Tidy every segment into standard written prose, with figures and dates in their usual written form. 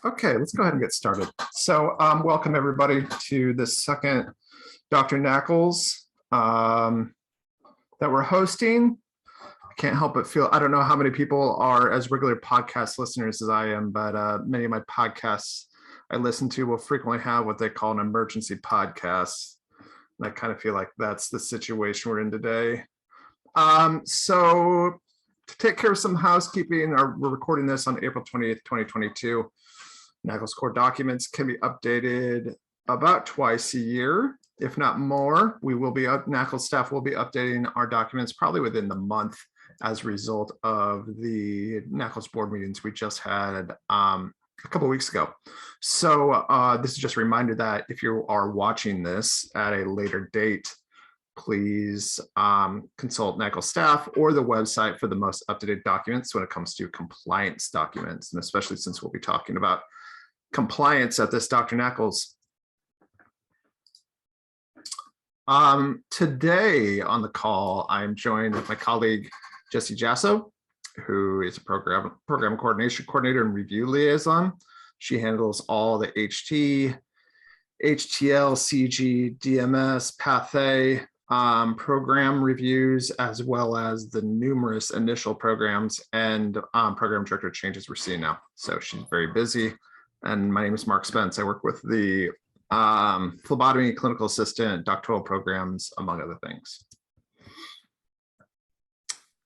Okay, let's go ahead and get started. So welcome everybody to the second Dr. NAACLS that we're hosting. I can't help but feel, I don't know how many people are as regular podcast listeners as I am, but many of my podcasts I listen to will frequently have what they call an emergency podcast. And I kind of feel like that's the situation we're in today. So to take care of some housekeeping, we're recording this on April 20th, 2022. NAACLS core documents can be updated about twice a year, if not more. NAACLS staff will be updating our documents probably within the month as a result of the NAACLS board meetings we just had a couple of weeks ago. So this is just a reminder that if you are watching this at a later date, please consult NAACLS staff or the website for the most up-to-date documents when it comes to compliance documents, and especially since we'll be talking about compliance at this Dr. NAACLS. Today on the call, I'm joined with my colleague, Jessie Jasso, who is a program coordination coordinator and review liaison. She handles all the HT, HTL, CG, DMS, PATHE program reviews, as well as the numerous initial programs and program director changes we're seeing now. So she's very busy. And my name is Mark Spence. I work with the phlebotomy clinical assistant, doctoral programs, among other things.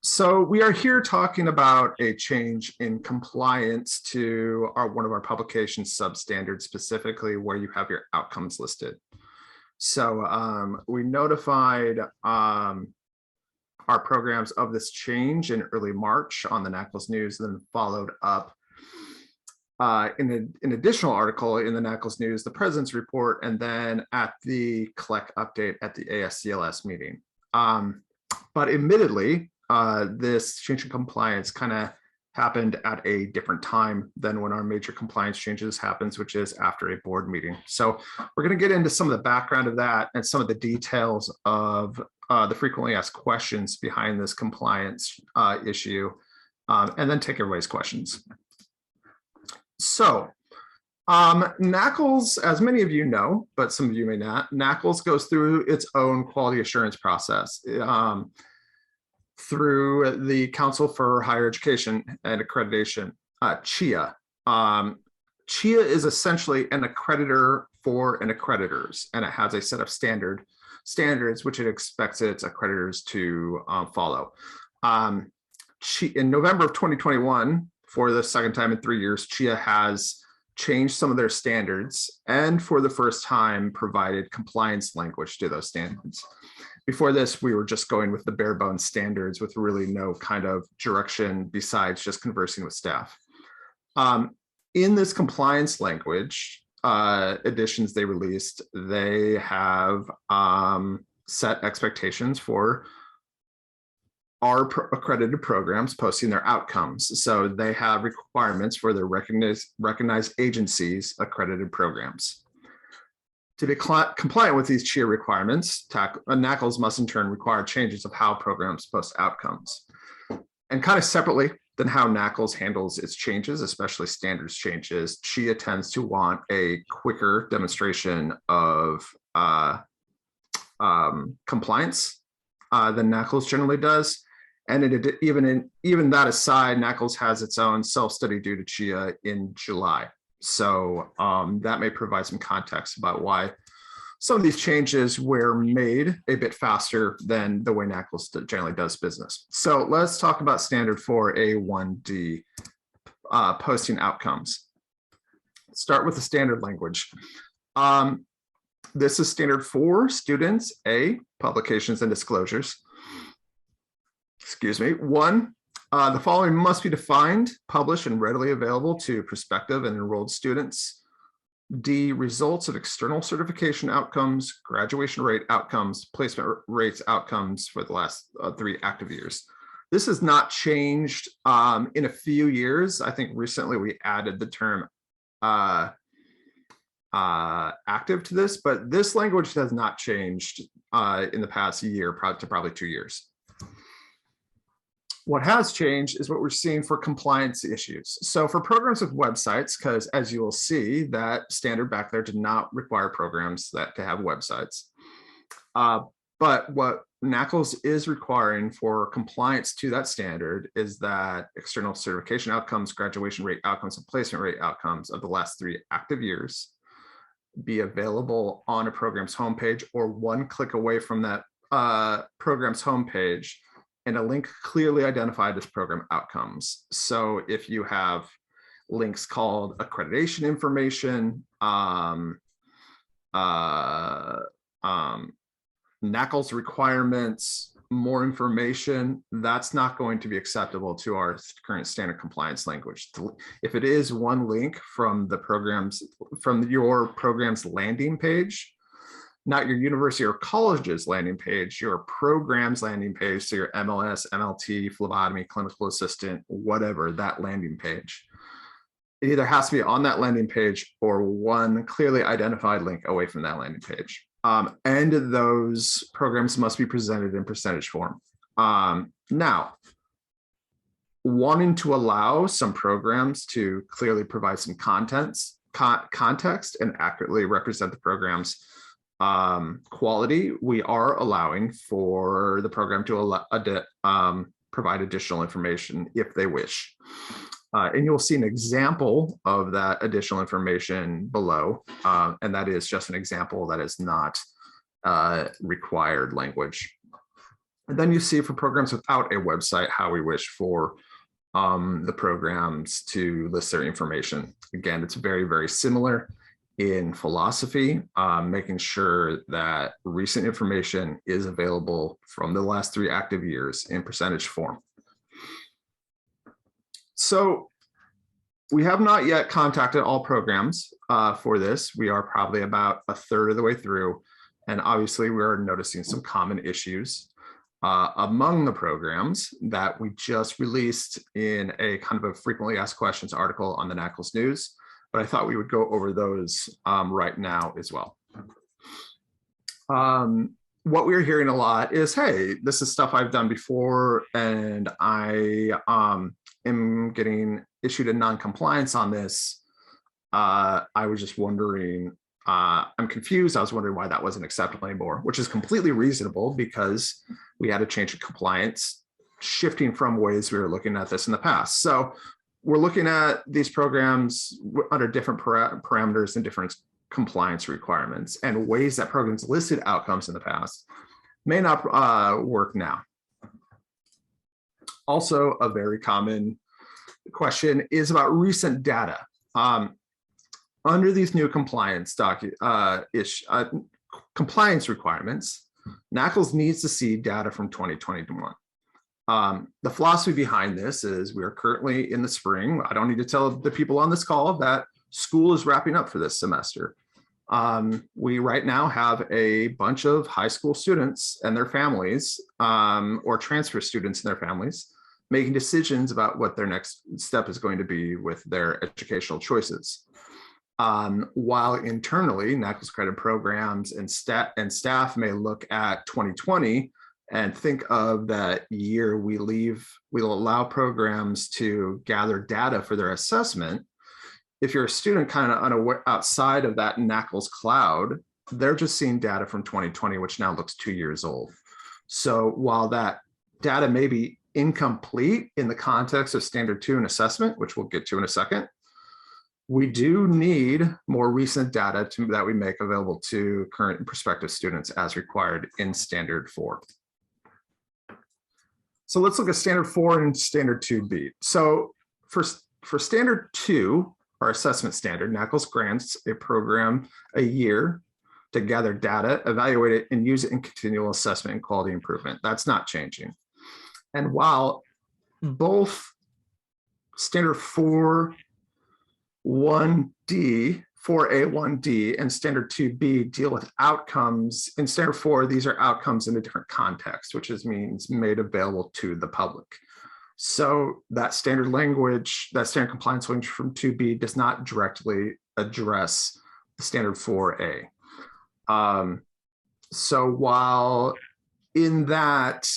So we are here talking about a change in compliance to one of our publication substandards, specifically where you have your outcomes listed. So we notified our programs of this change in early March on the NAACLS News, then followed up in an additional article in the NAACLS News, the President's Report, and then at the CLEC update at the ASCLS meeting. But admittedly, this change in compliance kind of happened at a different time than when our major compliance changes happens, which is after a board meeting. So we're going to get into some of the background of that and some of the details of the frequently asked questions behind this compliance issue, and then take everybody's questions. So NAACLS, as many of you know, but some of you may not, NAACLS goes through its own quality assurance process through the Council for Higher Education and Accreditation, CHIA. CHIA is essentially an accreditor for an accreditors, and it has a set of standards which it expects its accreditors to follow. In November of 2021, for the second time in 3 years, CHIA has changed some of their standards and for the first time provided compliance language to those standards. Before this, we were just going with the bare bones standards with really no kind of direction besides just conversing with staff. In this compliance language additions they released, they have set expectations for our accredited programs posting their outcomes. So they have requirements for their recognized agencies accredited programs. To be compliant with these CHIA requirements, NAACLS must in turn require changes of how programs post outcomes. And kind of separately than how NAACLS handles its changes, especially standards changes, CHIA tends to want a quicker demonstration of compliance than NAACLS generally does. And even that aside, NAACLS has its own self-study due to CHIA in July. So that may provide some context about why some of these changes were made a bit faster than the way NAACLS generally does business. So let's talk about standard 4A1D, posting outcomes. Start with the standard language. This is standard for students, A, publications and disclosures. Excuse me. 1, the following must be defined, published, and readily available to prospective and enrolled students. D, results of external certification outcomes, graduation rate outcomes, placement rates outcomes for the last 3 active years. This has not changed in a few years. I think recently we added the term active to this, but this language has not changed in the past year to probably 2 years. What has changed is what we're seeing for compliance issues. So for programs with websites, because as you will see, that standard back there did not require programs that to have websites. But what NAACLS is requiring for compliance to that standard is that external certification outcomes, graduation rate outcomes, and placement rate outcomes of the last 3 active years be available on a program's homepage or one click away from that program's homepage, and a link clearly identified as program outcomes. So if you have links called accreditation information, NAACLS requirements, more information, that's not going to be acceptable to our current standard compliance language. If it is one link from your program's landing page, not your university or college's landing page, your program's landing page, so your MLS, MLT, phlebotomy, clinical assistant, whatever, that landing page. It either has to be on that landing page or one clearly identified link away from that landing page. And those programs must be presented in percentage form. Now, wanting to allow some programs to clearly provide some context and accurately represent the program's quality, we are allowing for the program to provide additional information if they wish. And you'll see an example of that additional information below, and that is just an example that is not required language. And then you see for programs without a website how we wish for the programs to list their information. Again, it's very, very similar in philosophy, making sure that recent information is available from the last 3 active years in percentage form. So we have not yet contacted all programs for this. We are probably about a third of the way through. And obviously we're noticing some common issues among the programs that we just released in a kind of a frequently asked questions article on the NAACLS News. But I thought we would go over those right now as well. What we're hearing a lot is, hey, this is stuff I've done before, and I am getting issued a non-compliance on this. I was just wondering, I'm confused. I was wondering why that wasn't acceptable anymore, which is completely reasonable because we had a change in compliance, shifting from ways we were looking at this in the past. So we're looking at these programs under different parameters and different compliance requirements, and ways that programs listed outcomes in the past may not work now. Also, a very common question is about recent data. Under these new compliance compliance requirements, NAACLS needs to see data from 2021. The philosophy behind this is we are currently in the spring. I don't need to tell the people on this call that school is wrapping up for this semester. We right now have a bunch of high school students and their families, or transfer students and their families, making decisions about what their next step is going to be with their educational choices. While internally, NAACLS accredited programs and staff may look at 2020 and think of that year we'll allow programs to gather data for their assessment. If you're a student kind of unaware outside of that NAACLS cloud, they're just seeing data from 2020, which now looks 2 years old. So while that data may be incomplete in the context of standard 2 and assessment, which we'll get to in a second, we do need more recent data that we make available to current and prospective students as required in standard 4. So let's look at standard 4 and standard 2B. So for standard 2, our assessment standard, NAACLS grants a program a year to gather data, evaluate it, and use it in continual assessment and quality improvement. That's not changing. And while both standard 4.1D, 4A1D, and standard 2B deal with outcomes, in standard 4, these are outcomes in a different context, which means made available to the public. So that standard language, that standard compliance language from 2B does not directly address the standard 4A. So while in that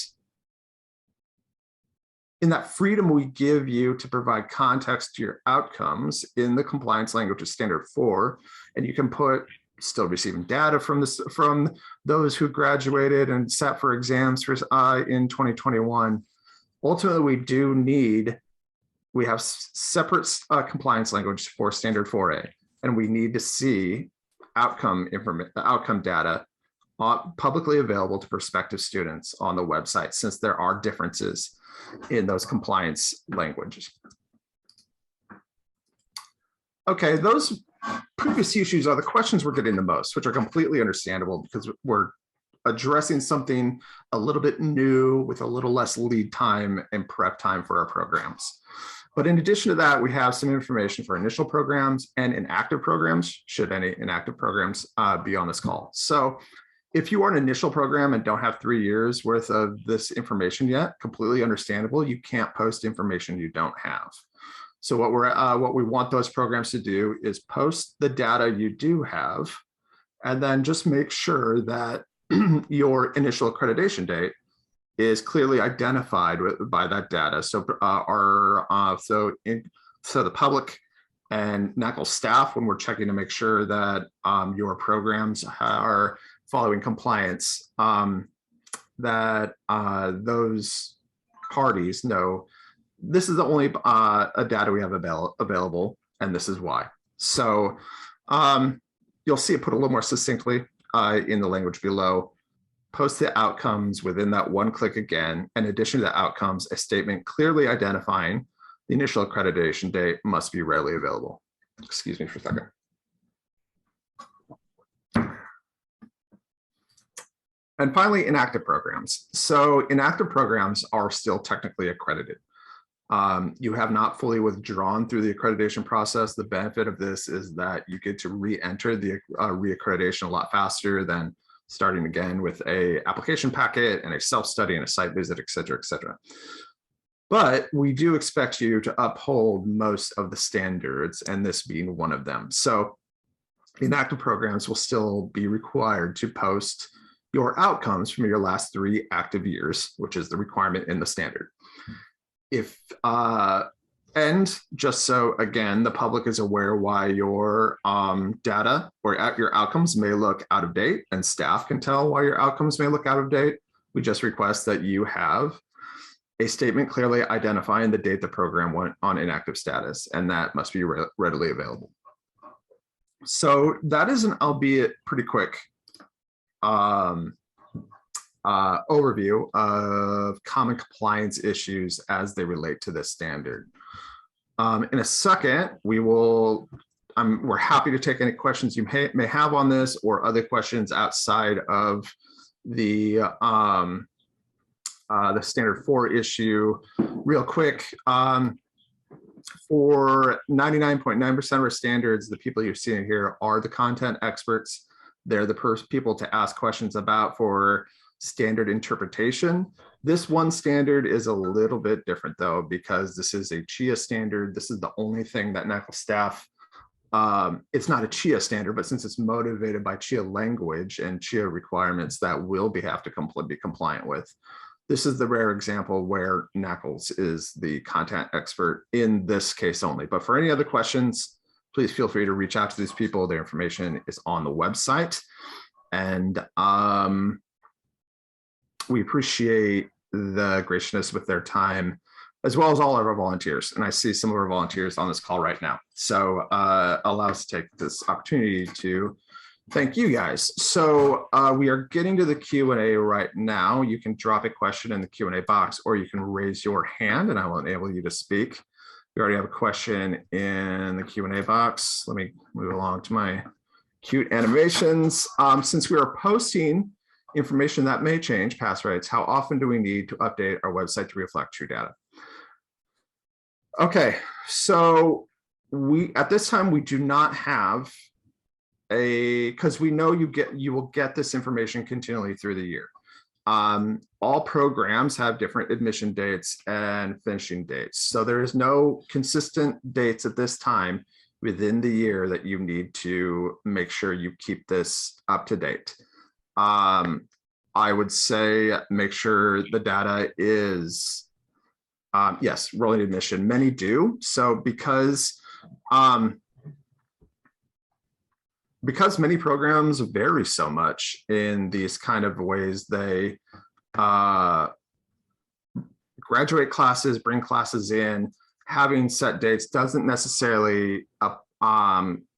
in that freedom we give you to provide context to your outcomes in the compliance language of standard 4, and you can put still receiving data from those who graduated and sat for exams for in 2021. Ultimately, we have separate compliance language for standard 4A, and we need to see outcome data publicly available to prospective students on the website, since there are differences in those compliance languages. Okay, those previous issues are the questions we're getting the most, which are completely understandable because we're addressing something a little bit new with a little less lead time and prep time for our programs. But in addition to that, we have some information for initial programs and inactive programs, should any inactive programs be on this call. So if you are an initial program and don't have 3 years worth of this information yet, completely understandable. You can't post information you don't have. So what we want those programs to do is post the data you do have, and then just make sure that your initial accreditation date is clearly identified by that data. So so the public and NAACLS staff, when we're checking to make sure that your programs are following compliance, that those parties know this is the only data we have available, and this is why. So you'll see it put a little more succinctly in the language below. Post the outcomes within that one click again. In addition to the outcomes, a statement clearly identifying the initial accreditation date must be readily available. Excuse me for a second. And finally, inactive programs. So inactive programs are still technically accredited. You have not fully withdrawn through the accreditation process. The benefit of this is that you get to re-enter the reaccreditation a lot faster than starting again with a application packet and a self-study and a site visit, et cetera, et cetera. But we do expect you to uphold most of the standards, and this being one of them. So inactive programs will still be required to post your outcomes from your last 3 active years, which is the requirement in the standard. And just so, again, the public is aware why your data or your outcomes may look out of date, and staff can tell why your outcomes may look out of date, we just request that you have a statement clearly identifying the date the program went on inactive status, and that must be readily available. So that is an albeit pretty quick overview of common compliance issues as they relate to this standard. In a second, we're happy to take any questions you may have on this or other questions outside of the standard 4 issue. Real quick, for 99.9% of our standards, the people you're seeing here are the content experts. They're the people to ask questions about for standard interpretation. This one standard is a little bit different though, because this is a CHIA standard. This is the only thing that NAACLS staff, it's not a CHIA standard, but since it's motivated by CHIA language and CHIA requirements that will have to be compliant with. This is the rare example where NAACLS is the content expert in this case only. But for any other questions, please feel free to reach out to these people. Their information is on the website. And we appreciate the graciousness with their time, as well as all of our volunteers. And I see some of our volunteers on this call right now. So allow us to take this opportunity to thank you guys. So we are getting to the Q&A right now. You can drop a question in the Q&A box, or you can raise your hand and I will enable you to speak. We already have a question in the Q&A box. Let me move along to my cute animations. Since we are posting information that may change, pass rates, how often do we need to update our website to reflect true data? Okay, so at this time, we do not have because we know you will get this information continually through the year. All programs have different admission dates and finishing dates. So there is no consistent dates at this time within the year that you need to make sure you keep this up to date. I would say make sure the data is Yes, rolling admission, many do. So because many programs vary so much in these kind of ways, they graduate classes, bring classes in, having set dates doesn't necessarily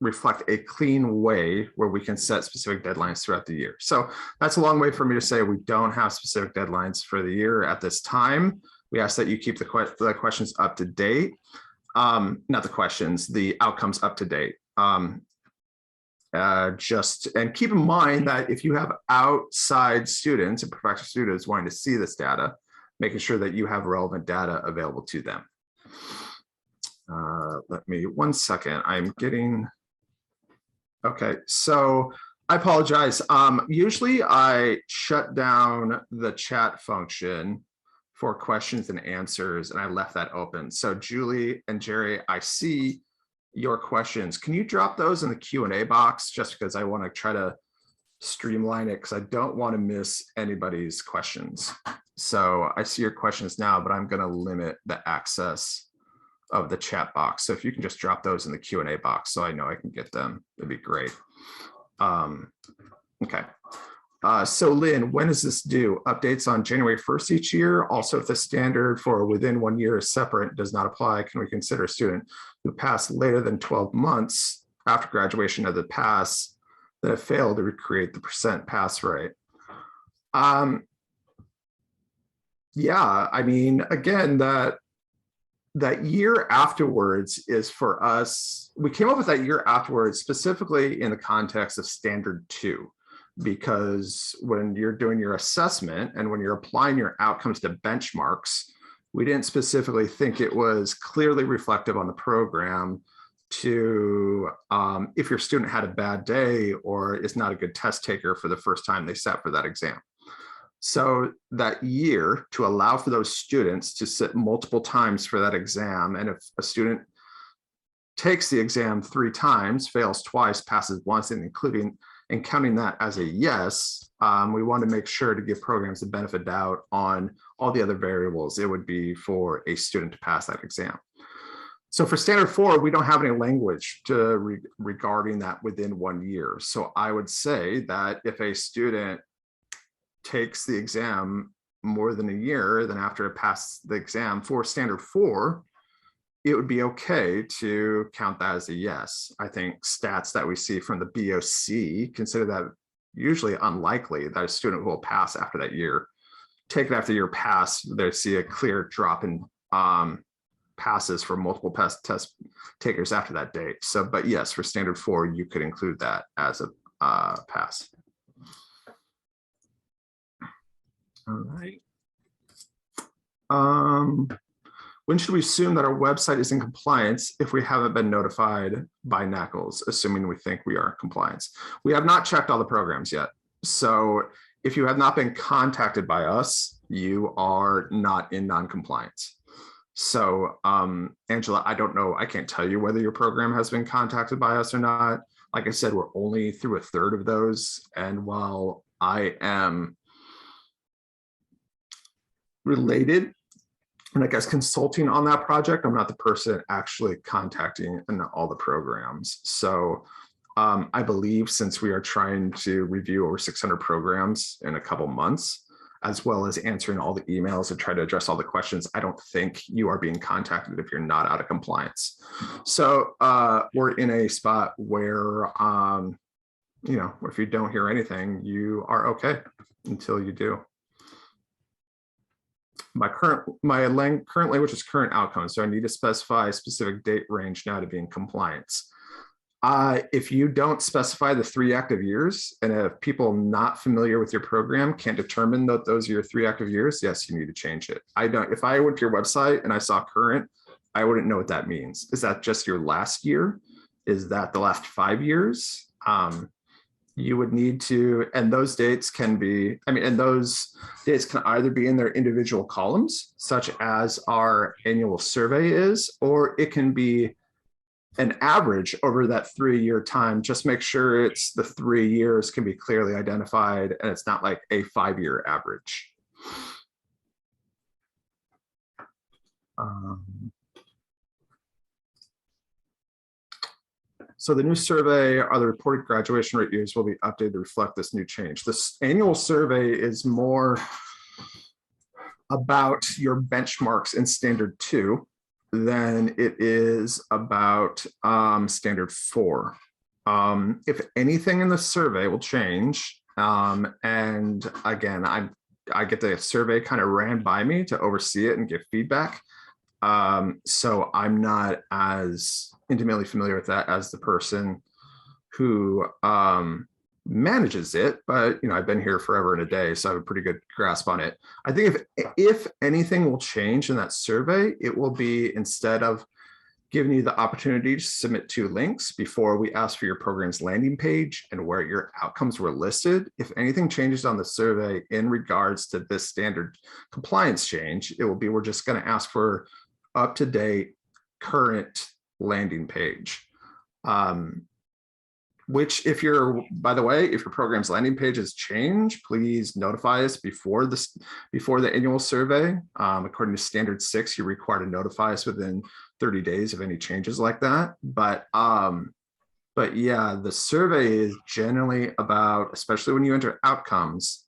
reflect a clean way where we can set specific deadlines throughout the year. So that's a long way for me to say we don't have specific deadlines for the year at this time. We ask that you keep the questions up to date. Not the questions, the outcomes up to date. And keep in mind that if you have outside students and prospective students wanting to see this data, making sure that you have relevant data available to them. Let me, 1 second, I'm getting, okay, so I apologize. Usually I shut down the chat function for questions and answers, and I left that open. So Julie and Jerry, I see your questions. Can you drop those in the Q&A box, just because I want to try to streamline it, because I don't want to miss anybody's questions. So I see your questions now, but I'm going to limit the access of the chat box. So if you can just drop those in the Q&A box so I know I can get them, it'd be great. Okay. So Lynn, when is this due? Updates on January 1st each year. Also, if the standard for within 1 year is separate, does not apply, can we consider a student who passed later than 12 months after graduation of the pass that have failed to recreate the percent pass rate? Yeah, I mean, again, that year afterwards is for us, we came up with that year afterwards specifically in the context of standard 2, because when you're doing your assessment and when you're applying your outcomes to benchmarks, we didn't specifically think it was clearly reflective on the program to, if your student had a bad day or is not a good test taker for the first time they sat for that exam. So that year, to allow for those students to sit multiple times for that exam, and if a student takes the exam 3 times, fails twice, passes once, and counting that as a yes, we want to make sure to give programs the benefit of doubt on all the other variables it would be for a student to pass that exam. So for standard 4, we don't have any language regarding that within 1 year. So I would say that if a student takes the exam more than a year, then after it passes the exam for standard 4, it would be okay to count that as a yes. I think stats that we see from the BOC consider that usually unlikely that a student who will pass after that year, take it after year pass, they see a clear drop in passes for multiple test takers after that date. So, but yes, for standard 4, you could include that as a pass. All right. When should we assume that our website is in compliance if we haven't been notified by NAACLS, assuming we think we are in compliance? We have not checked all the programs yet. So if you have not been contacted by us, you are not in non-compliance. So Angela, I don't know, I can't tell you whether your program has been contacted by us or not. Like I said, we're only through 1/3 of those. And while I am related and I guess consulting on that project, I'm not the person actually contacting all the programs. So I believe since we are trying to review over 600 programs in a couple months, as well as answering all the emails and try to address all the questions, I don't think you are being contacted if you're not out of compliance. So we're in a spot where, you know, if you don't hear anything, you are okay until you do. My current language is current outcome, so I need to specify a specific date range now to be in compliance. If you don't specify the 3 active years, and if people not familiar with your program can't determine that those are your 3 active years, yes, you need to change it. I don't. If I went to your website and I saw current, I wouldn't know what that means. Is that just your last year? Is that the last 5 years? You would need to, and those dates can be, and those dates can either be in their individual columns, such as our annual survey is, or it can be an average over that 3-year time. Just make sure it's the 3 years can be clearly identified and it's not like a 5-year average. So the new survey are the reported graduation rate years will be updated to reflect this new change. This annual survey is more about your benchmarks in standard 2 than it is about standard 4. If anything in the survey will change, and again, I get the survey kind of ran by me to oversee it and give feedback. So I'm not as intimately familiar with that as the person who manages it, but I've been here forever and a day, so I have a pretty good grasp on it. I think if anything will change in that survey, it will be, instead of giving you the opportunity to submit 2 links before we ask for your program's landing page and where your outcomes were listed, if anything changes on the survey in regards to this standard compliance change, it will be, we're just going to ask for up-to-date current landing page. Which, by the way, if your program's landing page has changed, please notify us before the annual survey. According to standard 6, you're required to notify us within 30 days of any changes like that. But yeah, the survey is generally about, especially when you enter outcomes,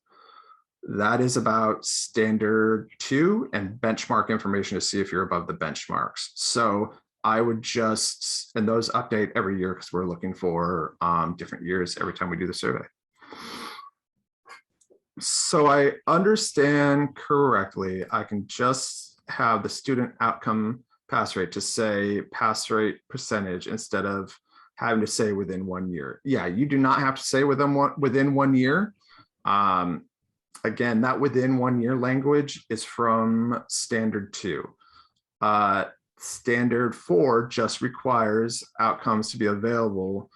that is about standard 2 and benchmark information to see if you're above the benchmarks. So I would just, and those update every year because we're looking for different years every time we do the survey. So I understand correctly, I can just have the student outcome pass rate to say pass rate percentage instead of having to say within 1 year. Yeah, you do not have to say within 1 year. Again, that within 1 year language is from standard 2. Standard 4 just requires outcomes to be available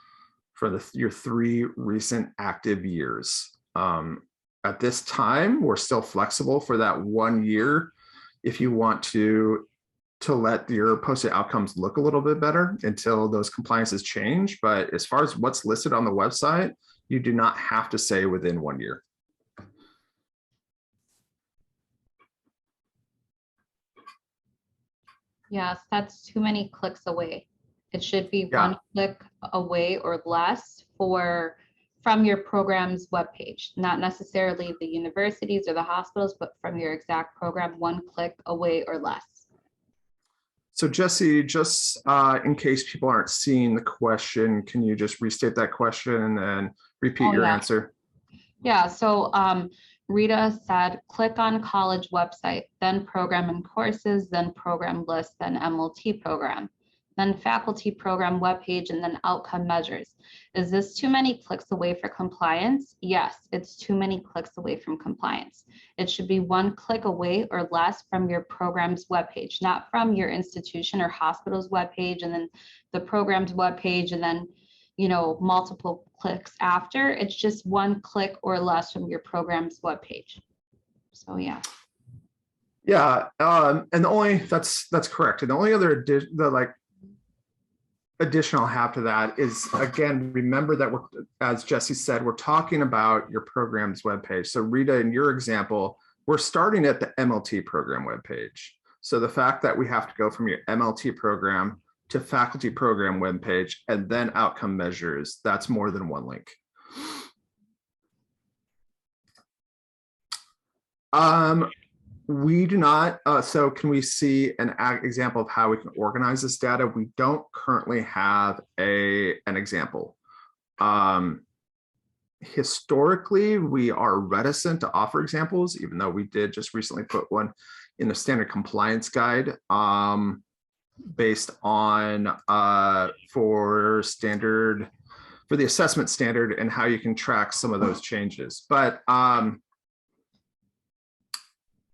for your 3 recent active years. At this time, we're still flexible for that 1 year if you want to let your posted outcomes look a little bit better until those compliances change. But as far as what's listed on the website, you do not have to say within 1 year. Yes, that's too many clicks away. It should be 1 click away or less from your program's webpage, not necessarily the universities or the hospitals, but from your exact program, 1 click away or less. So Jesse, just in case people aren't seeing the question, can you just restate that question and repeat your answer? Yeah, so Rita said, click on college website, then program and courses, then program list, then MLT program, then faculty program webpage, and then outcome measures. Is this too many clicks away for compliance? Yes, it's too many clicks away from compliance. It should be 1 click away or less from your program's webpage, not from your institution or hospital's webpage, and then the program's webpage, and then multiple clicks after. It's just 1 click or less from your program's webpage. So yeah. Yeah, and that's correct. And the only other additional half to that is, again, remember that as Jesse said, we're talking about your program's webpage. So Rita, in your example, we're starting at the MLT program webpage. So the fact that we have to go from your MLT program to faculty program webpage and then outcome measures, that's more than 1 link. We do not, so can we see an example of how we can organize this data? We don't currently have an example. Historically, we are reticent to offer examples, even though we did just recently put one in the standard compliance guide. Based on for the assessment standard and how you can track some of those changes. But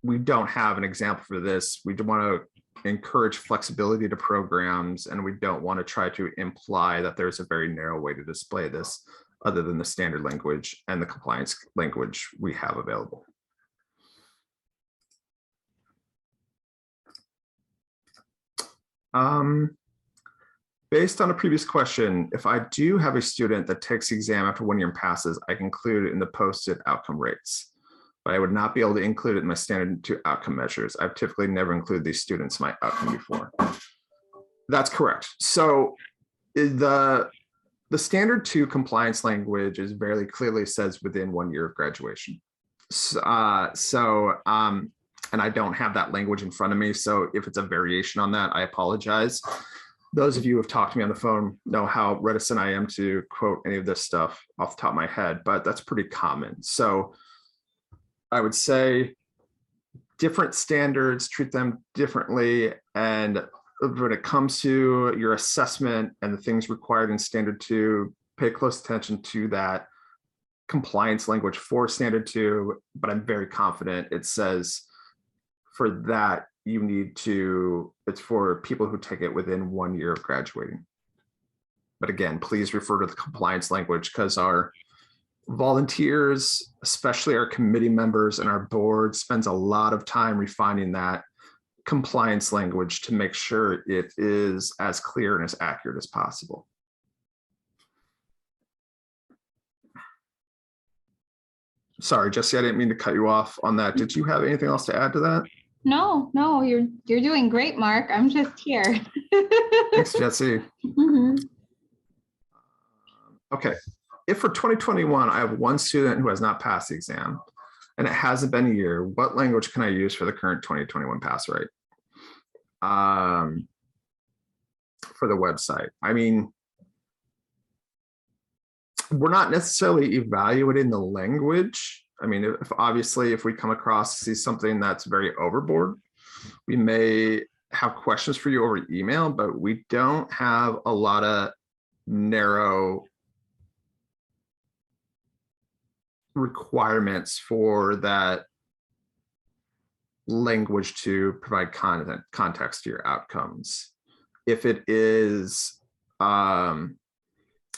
we don't have an example for this. We do want to encourage flexibility to programs, and we don't want to try to imply that there's a very narrow way to display this other than the standard language and the compliance language we have available. Based on a previous question, if I do have a student that takes the exam after 1 year and passes, I can include it in the posted outcome rates. but I would not be able to include it in my standard 2 outcome measures. I've typically never included these students in my outcome before. That's correct. So the standard 2 compliance language is very clearly says within 1 year of graduation. And I don't have that language in front of me. So if it's a variation on that, I apologize. Those of you who have talked to me on the phone know how reticent I am to quote any of this stuff off the top of my head, but that's pretty common. So I would say different standards, treat them differently. And when it comes to your assessment and the things required in standard 2, pay close attention to that compliance language for standard 2, but I'm very confident it says for that, you need to, it's for people who take it within 1 year of graduating. But again, please refer to the compliance language because our volunteers, especially our committee members and our board, spends a lot of time refining that compliance language to make sure it is as clear and as accurate as possible. Sorry, Jesse, I didn't mean to cut you off on that. Did you have anything else to add to that? No, you're doing great, Mark. I'm just here. Thanks, Jesse. Mhm. Okay, if for 2021, I have 1 student who has not passed the exam and it hasn't been a year, what language can I use for the current 2021 pass rate? For the website. I mean, we're not necessarily evaluating the language. I mean, if obviously, if we come across see something that's very overboard, we may have questions for you over email, but we don't have a lot of narrow requirements for that language to provide context to your outcomes. If it is,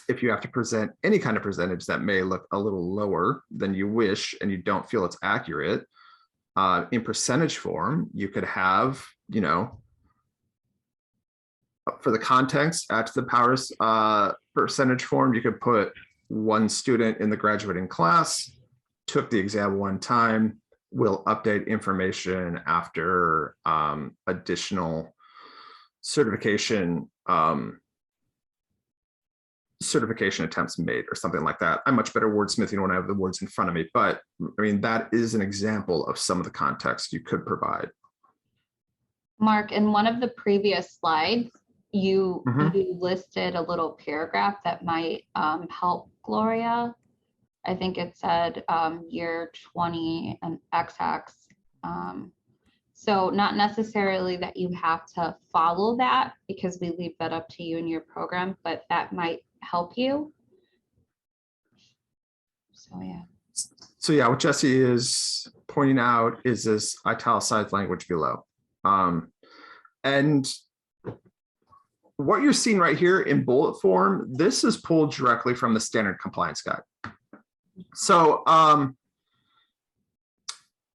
if you have to present any kind of percentage that may look a little lower than you wish and you don't feel it's accurate, in percentage form, you could have, you know, for the context, add to the powers percentage form, you could put 1 student in the graduating class, took the exam 1 time, will update information after additional certification attempts made or something like that. I'm much better wordsmithing when I have the words in front of me, but I mean, that is an example of some of the context you could provide. Mark, in one of the previous slides, you listed a little paragraph that might help Gloria. I think it said year 20 and XX. So not necessarily that you have to follow that because we leave that up to you in your program, but that might help you. So yeah. So yeah, what Jesse is pointing out is this italicized language below. And what you're seeing right here in bullet form, this is pulled directly from the standard compliance guide. So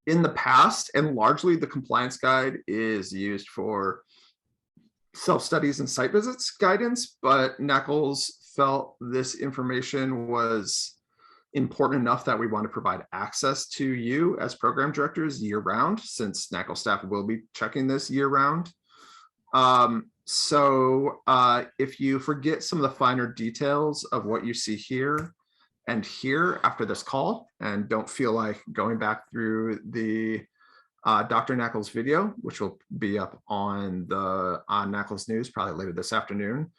in the past, and largely the compliance guide is used for self-studies and site visits guidance, but NAACLS felt this information was important enough that we want to provide access to you as program directors year-round, since NAACLS staff will be checking this year-round. So if you forget some of the finer details of what you see here and here after this call, and don't feel like going back through the Dr. NAACLS video, which will be up on the NAACLS News probably later this afternoon.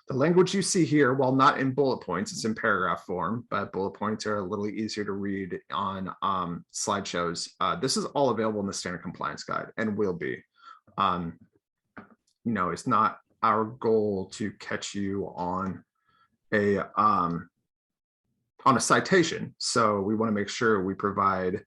The language you see here, while not in bullet points, it's in paragraph form, but bullet points are a little easier to read on slideshows. This is all available in the standard compliance guide and will be. You know, it's not our goal to catch you on a citation. So we want to make sure we provide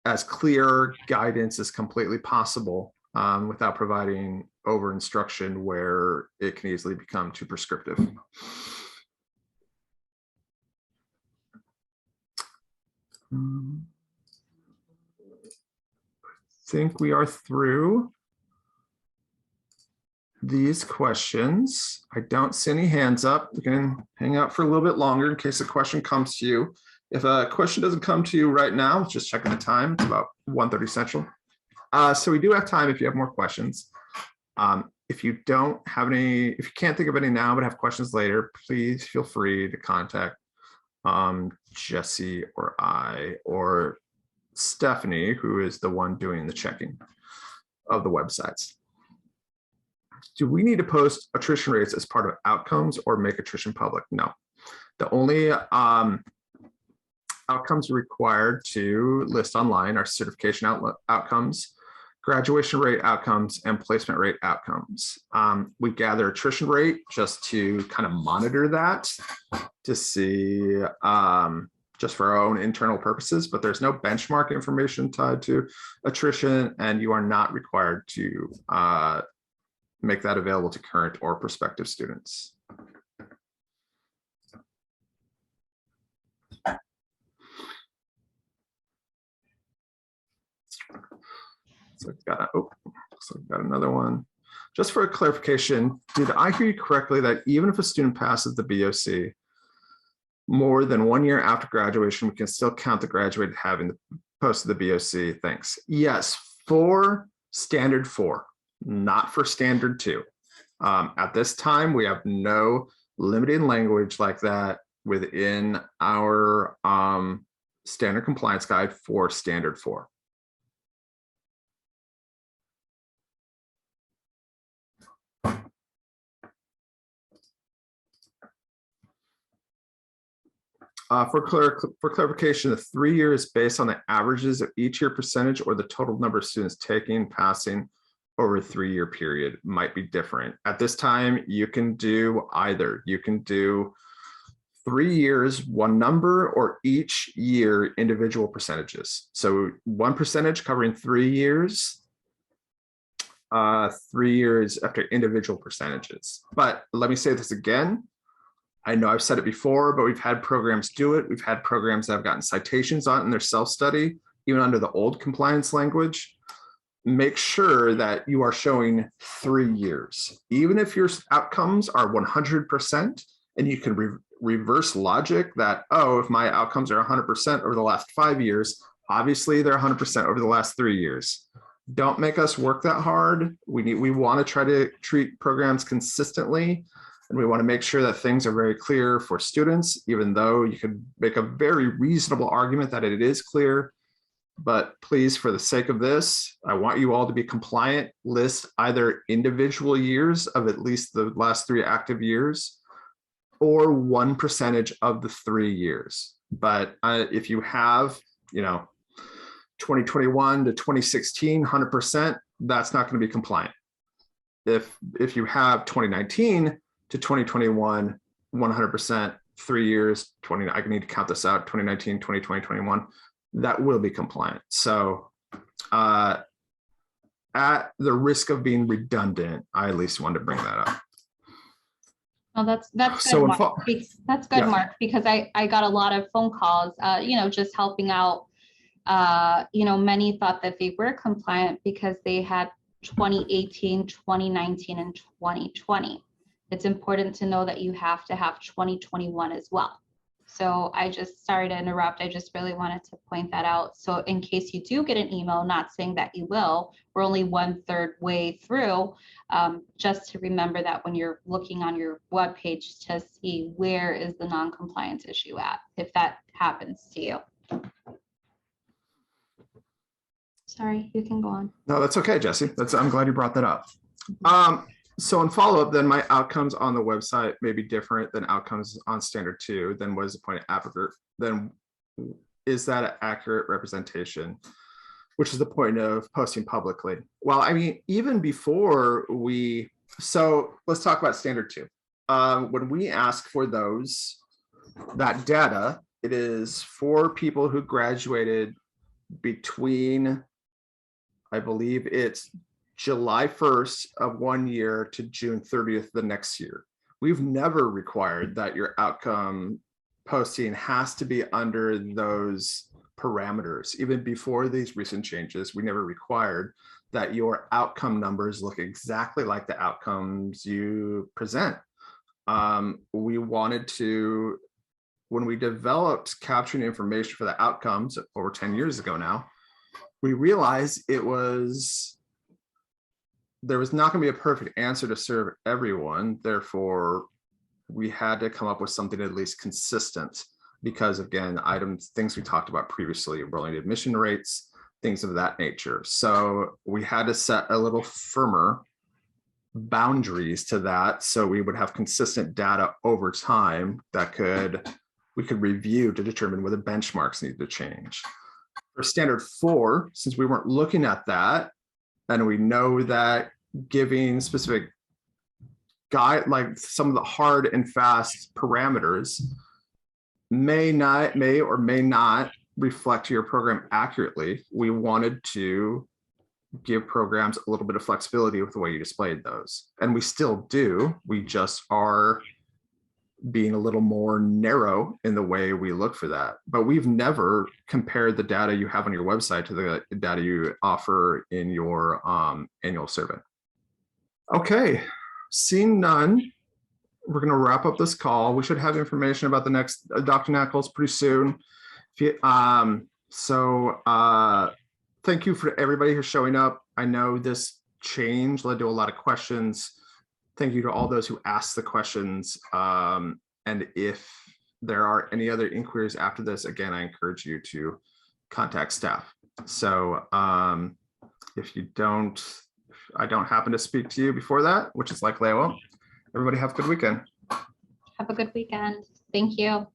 as clear guidance as completely possible without providing over instruction where it can easily become too prescriptive. I think we are through these questions. I don't see any hands up. We can hang out for a little bit longer in case a question comes to you. If a question doesn't come to you right now, just checking the time. It's about 1:30 Central. So we do have time if you have more questions. If you don't have any, if you can't think of any now but have questions later, please feel free to contact Jesse or I or Stephanie, who is the one doing the checking of the websites. Do we need to post attrition rates as part of outcomes or make attrition public? No. The only outcomes required to list online are certification outcomes, graduation rate outcomes, and placement rate outcomes. We gather attrition rate just to kind of monitor that to see just for our own internal purposes, but there's no benchmark information tied to attrition, and you are not required to make that available to current or prospective students. So we've got, so we've got another one. Just for a clarification, did I hear you correctly that even if a student passes the BOC more than 1 year after graduation, we can still count the graduated having posted the BOC? Thanks. Yes, for standard 4, not for standard 2. At this time, we have no limiting language like that within our standard compliance guide for standard 4. For clarification, the 3 years based on the averages of each year percentage or the total number of students taking, passing over a 3-year period might be different. At this time, you can do either. You can do 3 years, one number, or each year individual percentages. So 1% covering 3 years, 3 years after individual percentages. But let me say this again. I know I've said it before, but we've had programs do it. We've had programs that have gotten citations on in their self-study, even under the old compliance language. Make sure that you are showing 3 years. Even if your outcomes are 100%, and you can reverse logic that, oh, if my outcomes are 100% over the last 5 years, obviously they're 100% over the last 3 years. Don't make us work that hard. We want to try to treat programs consistently. And we want to make sure that things are very clear for students, even though you could make a very reasonable argument that it is clear. But please, for the sake of this, I want you all to be compliant. List either individual years of at least the last 3 active years or 1% of the 3 years. But if you have, 2021 to 2016, 100%, that's not going to be compliant. If you have 2019 to 2021, 100%, 3 years, I need to count this out, 2019, 2020, 2021, that will be compliant. So at the risk of being redundant, I at least wanted to bring that up. Well, that's good, So Mark. That's good, yeah. Mark, because I got a lot of phone calls, just helping out. Many thought that they were compliant because they had 2018, 2019, and 2020. It's important to know that you have to have 2021 as well. So I just, sorry to interrupt, I just really wanted to point that out. So in case you do get an email, not saying that you will, we're only 1/3 way through, just to remember that when you're looking on your webpage to see where is the non-compliance issue at, if that happens to you. Sorry, you can go on. No, that's okay, Jesse. I'm glad you brought that up. So in follow-up, then my outcomes on the website may be different than outcomes on standard 2. Then what is the point of applicant? Then is that an accurate representation? Which is the point of posting publicly? Well, I mean, even before so let's talk about standard 2. When we ask for that data, it is for people who graduated between, I believe it's July 1st of 1 year to June 30th the next year. We've never required that your outcome posting has to be under those parameters. Even before these recent changes, we never required that your outcome numbers look exactly like the outcomes you present. We wanted to when we developed capturing information for the outcomes over 10 years ago now, we realized there was not going to be a perfect answer to serve everyone. Therefore, we had to come up with something at least consistent because, again, things we talked about previously, rolling admission rates, things of that nature. So we had to set a little firmer boundaries to that, so we would have consistent data over time that we could review to determine whether benchmarks need to change. For standard 4, since we weren't looking at that, and we know that giving specific like some of the hard and fast parameters may or may not reflect your program accurately, we wanted to give programs a little bit of flexibility with the way you displayed those. And we still do, we just are being a little more narrow in the way we look for that. But we've never compared the data you have on your website to the data you offer in your annual survey. Okay, seeing none, we're going to wrap up this call. We should have information about the next Dr. NAACLS pretty soon. Thank you for everybody who's showing up. I know this change led to a lot of questions. Thank you to all those who asked the questions. And if there are any other inquiries after this, again, I encourage you to contact staff. So if I don't happen to speak to you before that, which is likely I won't, everybody have a good weekend. Have a good weekend. Thank you.